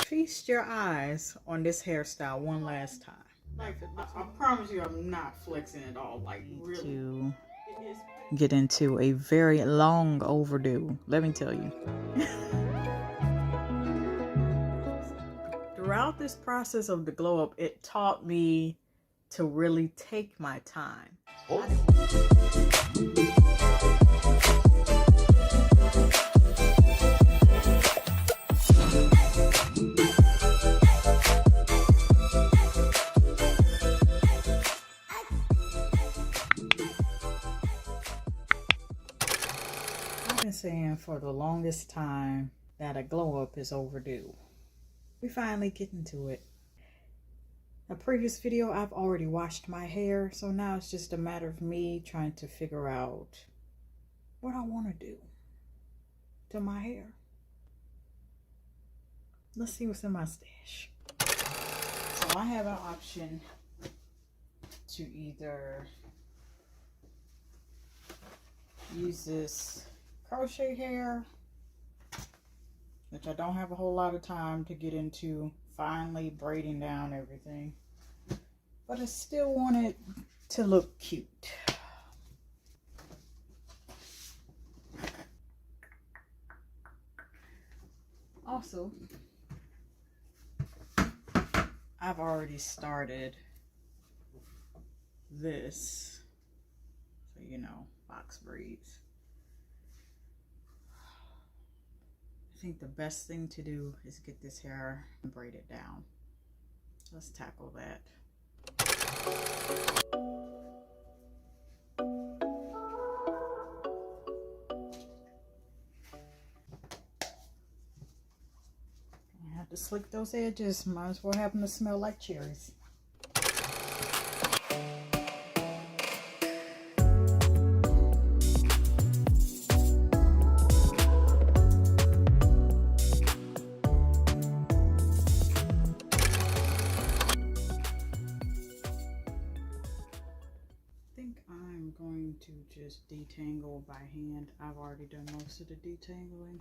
Feast your eyes on this hairstyle one last time. Like, I promise you, I'm not flexing at all. Like, really. To get into a very long overdue, let me tell you. Throughout this process of the glow up, it taught me to really take my time. Oh. I've been saying for the longest time that a glow up is overdue. We finally getting to it. A previous video, I've already washed my hair, so now it's just a matter of me trying to figure out what I want to do to my hair. Let's see what's in my stash. So I have an option to either use this crochet hair, which I don't have a whole lot of time to get into finally braiding down everything, but I still want it to look cute. Also, I've already started this, so you know, box braids. I think the best thing to do is get this hair and braid it down. Let's tackle that. I have to slick those edges. Might as well have them to smell like cherries. To just detangle by hand. I've already done most of the detangling.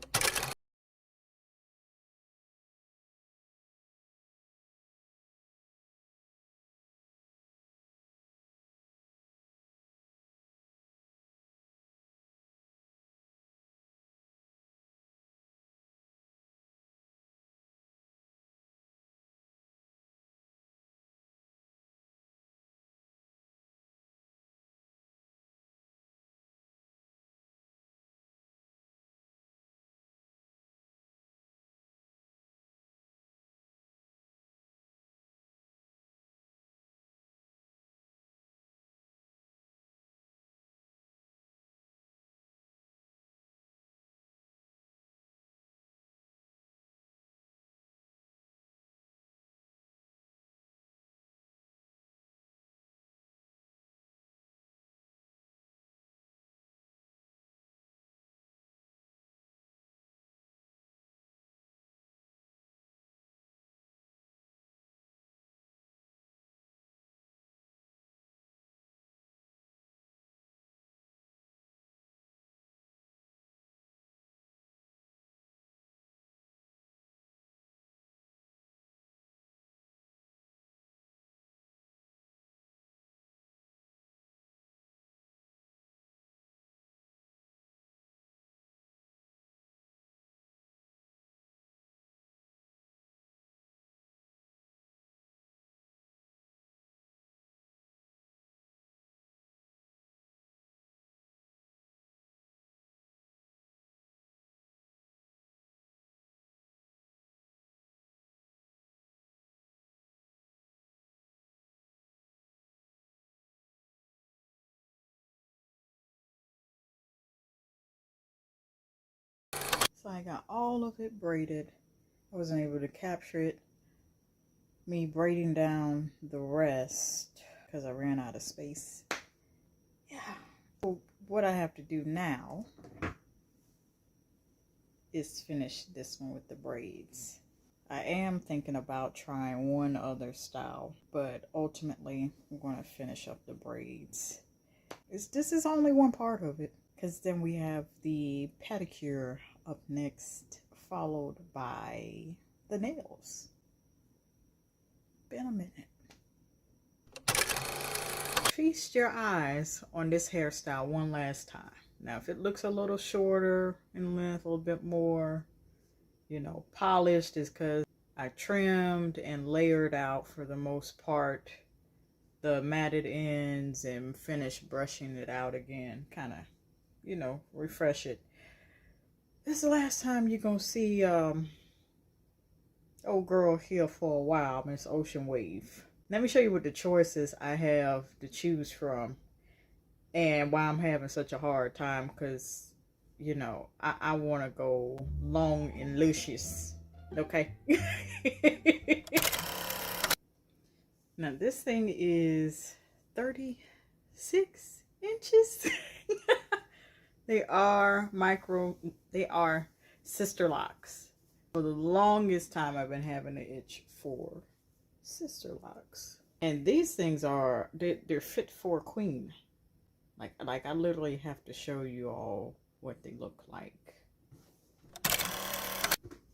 So I got all of it braided. I wasn't able to capture it. Me braiding down the rest because I ran out of space. Yeah. So what I have to do now is finish this one with the braids. I am thinking about trying one other style, but ultimately I'm going to finish up the braids. This is only one part of it, because then we have the pedicure up next, followed by the nails. Been a minute. Feast your eyes on this hairstyle one last time. Now, if it looks a little shorter in length, a little bit more, you know, polished, is because I trimmed and layered out for the most part the matted ends and finished brushing it out again. Kind of, you know, refresh it. This is the last time you're going to see old girl here for a while, Miss Ocean Wave. Let me show you what the choices I have to choose from and why I'm having such a hard time, because, you know, I want to go long and luscious, okay? Now, this thing is 36 inches. They are SisterLocs. For the longest time, I've been having an itch for SisterLocs. And these things are, they're fit for a queen. Like I literally have to show you all what they look like.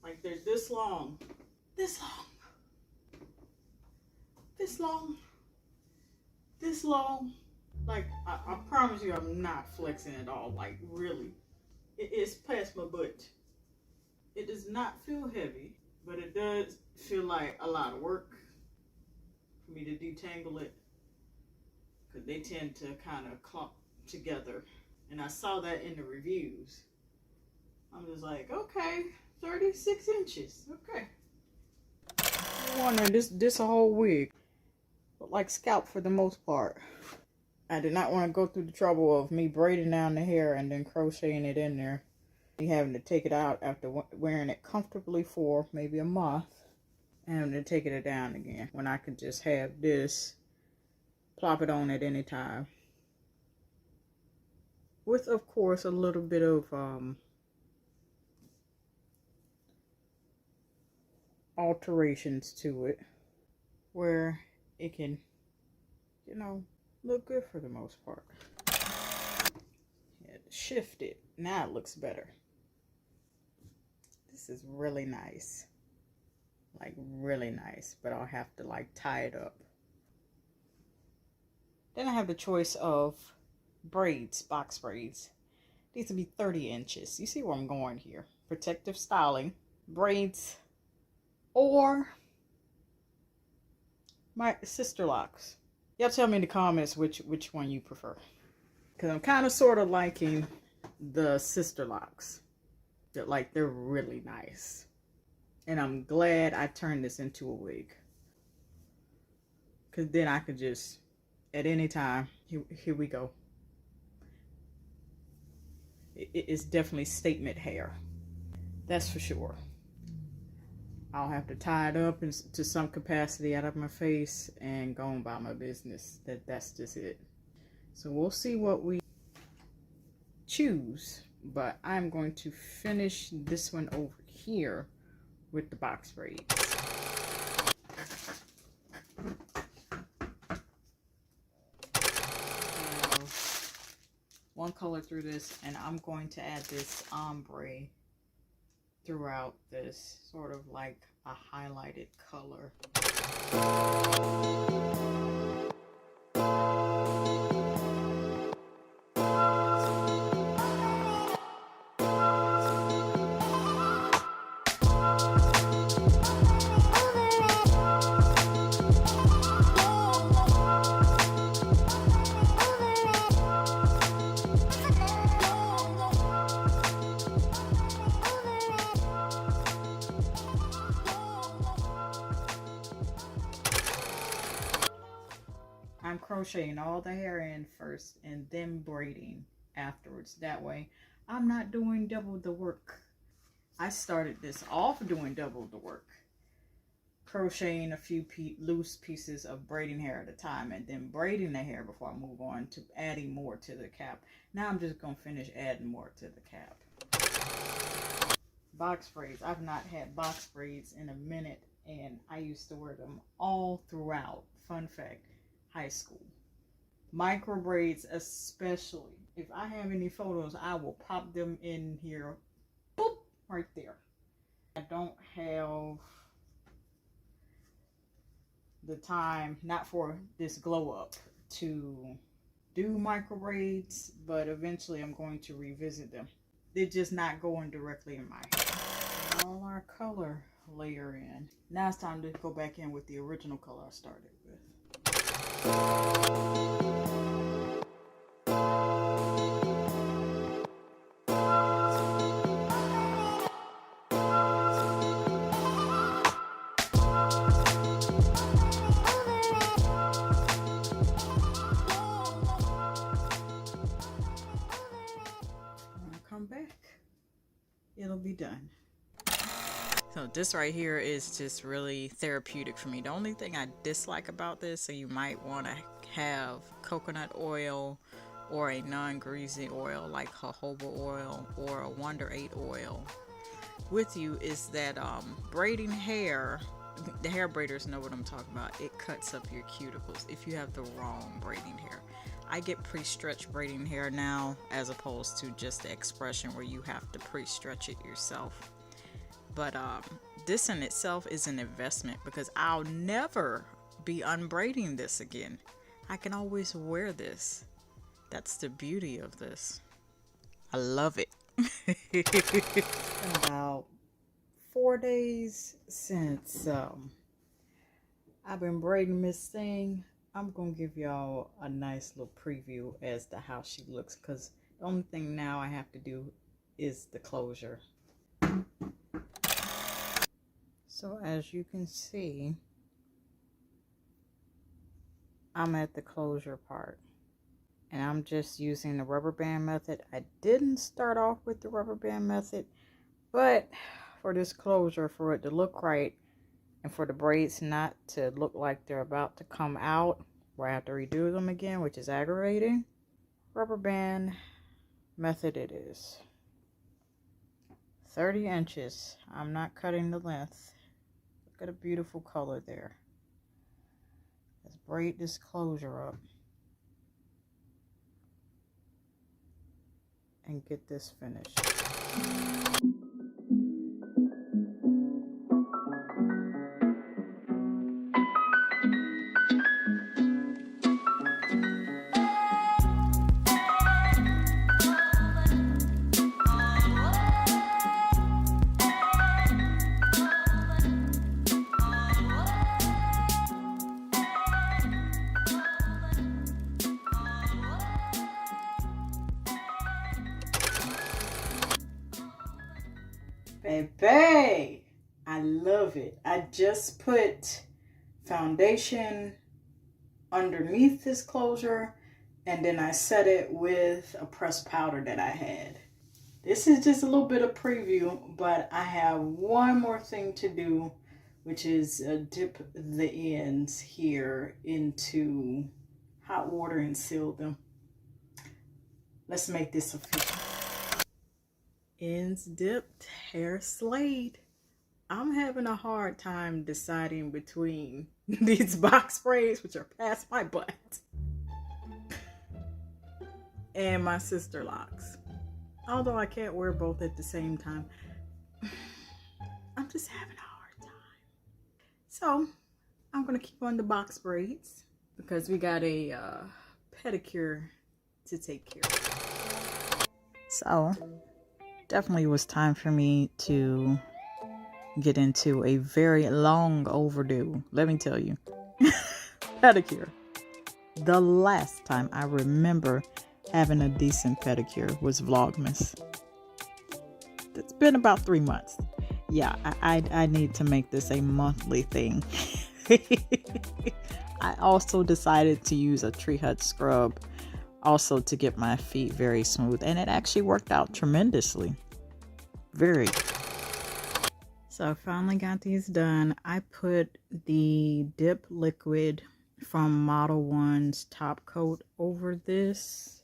Like they're this long, this long, this long, this long. Like I promise you, I'm not flexing at all. Like really, it's past my butt. It does not feel heavy, but it does feel like a lot of work for me to detangle it, because they tend to kind of clump together. And I saw that in the reviews. I'm just like, okay, 36 inches, okay. I'm wondering, this a whole wig, but like scalp for the most part. I did not want to go through the trouble of me braiding down the hair and then crocheting it in there. Me having to take it out after wearing it comfortably for maybe a month, and having to take it down again when I could just have this, plop it on at any time. With, of course, a little bit of alterations to it, where it can, you know, look good for the most part. Shift it. Now it looks better. This is really nice. Like really nice, but I'll have to like tie it up. Then I have the choice of braids, box braids. These would be 30 inches. You see where I'm going here. Protective styling, braids, or my SisterLocs. Y'all tell me in the comments which one you prefer. Because I'm kind of sort of liking the SisterLocs. They're really nice. And I'm glad I turned this into a wig. Because then I could just, at any time, here we go. It's definitely statement hair. That's for sure. I'll have to tie it up to some capacity out of my face and go on about my business. That's just it. So we'll see what we choose. But I'm going to finish this one over here with the box braids. One color through this, and I'm going to add this ombre throughout this, sort of like a highlighted color. I'm crocheting all the hair in first and then braiding afterwards. That way I'm not doing double the work. I started this off doing double the work, crocheting a few loose pieces of braiding hair at a time and then braiding the hair before I move on to adding more to the cap. Now I'm just going to finish adding more to the cap. Box braids. I've not had box braids in a minute, and I used to wear them all throughout. Fun fact. High school. Micro braids especially. If I have any photos, I will pop them in here. Boop, right there. I don't have the time, not for this glow up, to do micro braids, but eventually I'm going to revisit them. They're just not going directly in my hair. All our color layer in. Now it's time to go back in with the original color I started with. Back, it'll be done. So this right here is just really therapeutic for me. The only thing I dislike about this, so you might want to have coconut oil or a non-greasy oil like jojoba oil or a Wonder 8 oil with you, is that braiding hair, the hair braiders know what I'm talking about. It cuts up your cuticles if you have the wrong braiding hair. I get pre-stretched braiding hair now, as opposed to just the expression where you have to pre-stretch it yourself. But this in itself is an investment, because I'll never be unbraiding this again. I can always wear this. That's the beauty of this. I love it. It's been about 4 days since I've been braiding this thing. I'm gonna give y'all a nice little preview as to how she looks, because the only thing now I have to do is the closure. So as you can see, I'm at the closure part, and I'm just using the rubber band method. I didn't start off with the rubber band method, but for this closure, for it to look right, and for the braids not to look like they're about to come out, where I have to redo them again, which is aggravating, rubber band method it is. 30 inches. I'm not cutting the length. Look at a beautiful color there. Let's braid this closure up and get this finished. Baby, I love it. I just put foundation underneath this closure, and then I set it with a pressed powder that I had. This is just a little bit of preview, but I have one more thing to do, which is dip the ends here into hot water and seal them. Let's make this official. Ends dipped, hair slayed. I'm having a hard time deciding between these box braids, which are past my butt, and my SisterLocs. Although I can't wear both at the same time, I'm just having a hard time. So I'm gonna keep on the box braids because we got a pedicure to take care of. So definitely was time for me to get into a very long overdue, let me tell you, pedicure. The last time I remember having a decent pedicure was Vlogmas. It's been about 3 months. Yeah, I need to make this a monthly thing. I also decided to use a tree hut scrub also to get my feet very smooth, and it actually worked out tremendously. Very. So I finally got these done. I put the dip liquid from Model 1's top coat over this.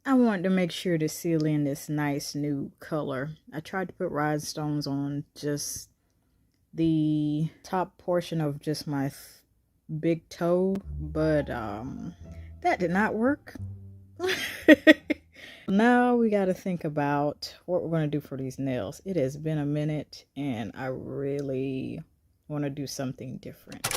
I wanted to make sure to seal in this nice new color. I tried to put rhinestones on just the top portion of just my big toe, but that did not work. Now we got to think about what we're going to do for these nails. It has been a minute and I really want to do something different.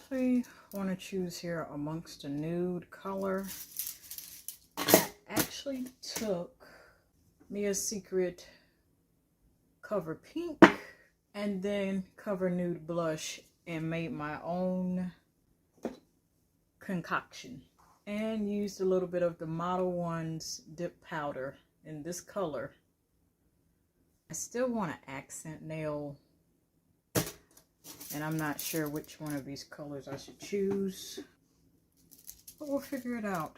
definitely want to choose here amongst a nude color. I actually took Mia's Secret Cover Pink and then Cover Nude blush and made my own concoction, and used a little bit of the Model One's dip powder in this color. I still want an accent nail, and I'm not sure which one of these colors I should choose, but we'll figure it out.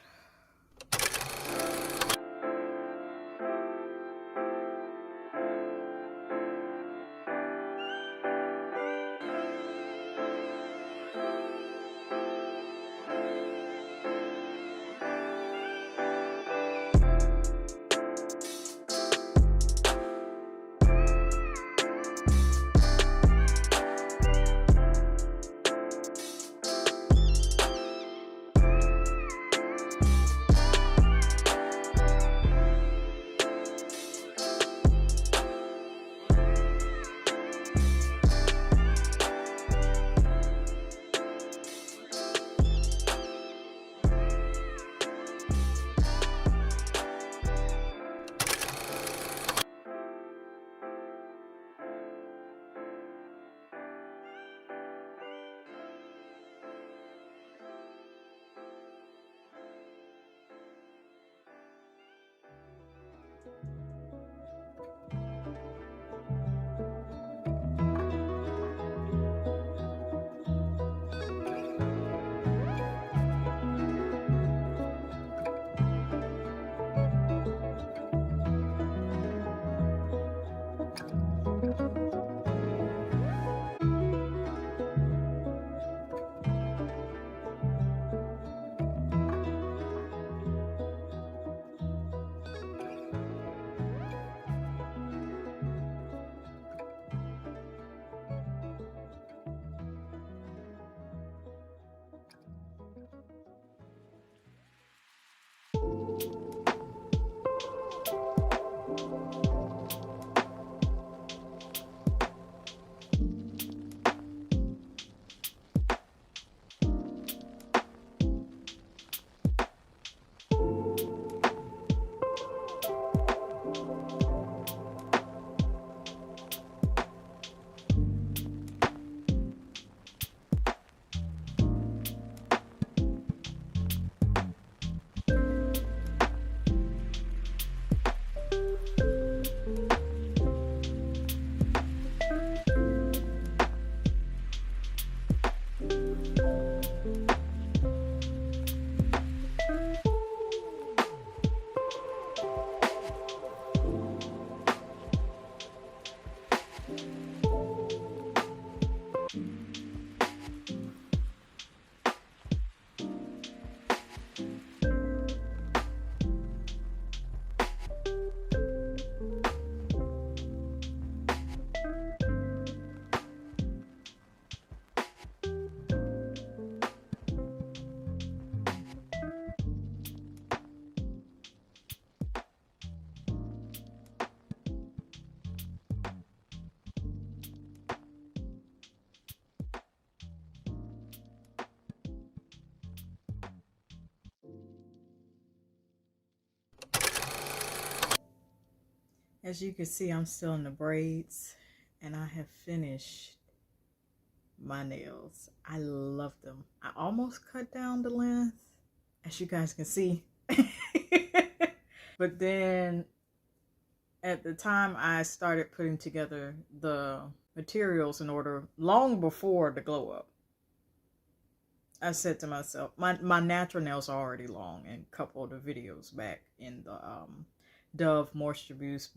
As you can see, I'm still in the braids, and I have finished my nails. I love them. I almost cut down the length, as you guys can see. But then at the time I started putting together the materials in order, long before the glow up, I said to myself, my natural nails are already long, and a couple of the videos back in the Dove Moisture Boost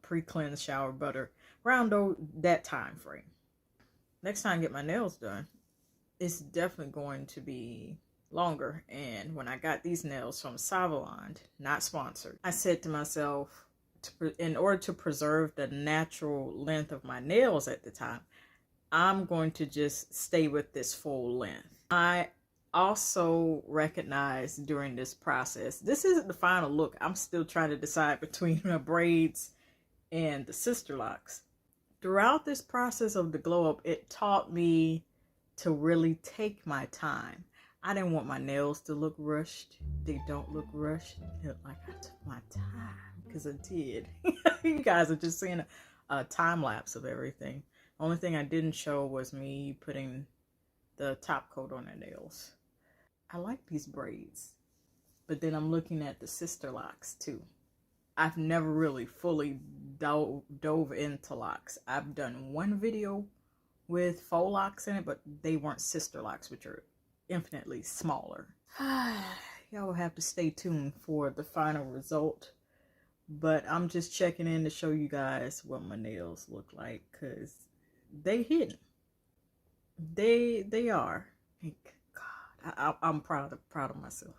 pre-cleanse shower butter, around that time frame. Next time I get my nails done, it's definitely going to be longer. And when I got these nails from Savillon, not sponsored, I said to myself, in order to preserve the natural length of my nails at the time, I'm going to just stay with this full length. I also recognized during this process, this isn't the final look. I'm still trying to decide between my braids and the SisterLocs. Throughout this process of the glow up, it taught me to really take my time. I didn't want my nails to look rushed. They don't look rushed. They look like I took my time, because I did. You guys are just seeing a time lapse of everything. The only thing I didn't show was me putting the top coat on the nails. I like these braids, but then I'm looking at the SisterLocs too. I've never really fully dove into locks. I've done one video with faux locks in it, but they weren't SisterLocs, which are infinitely smaller. Y'all will have to stay tuned for the final result, but I'm just checking in to show you guys what my nails look like, because they hidden. They are. Thank God. I'm proud of myself.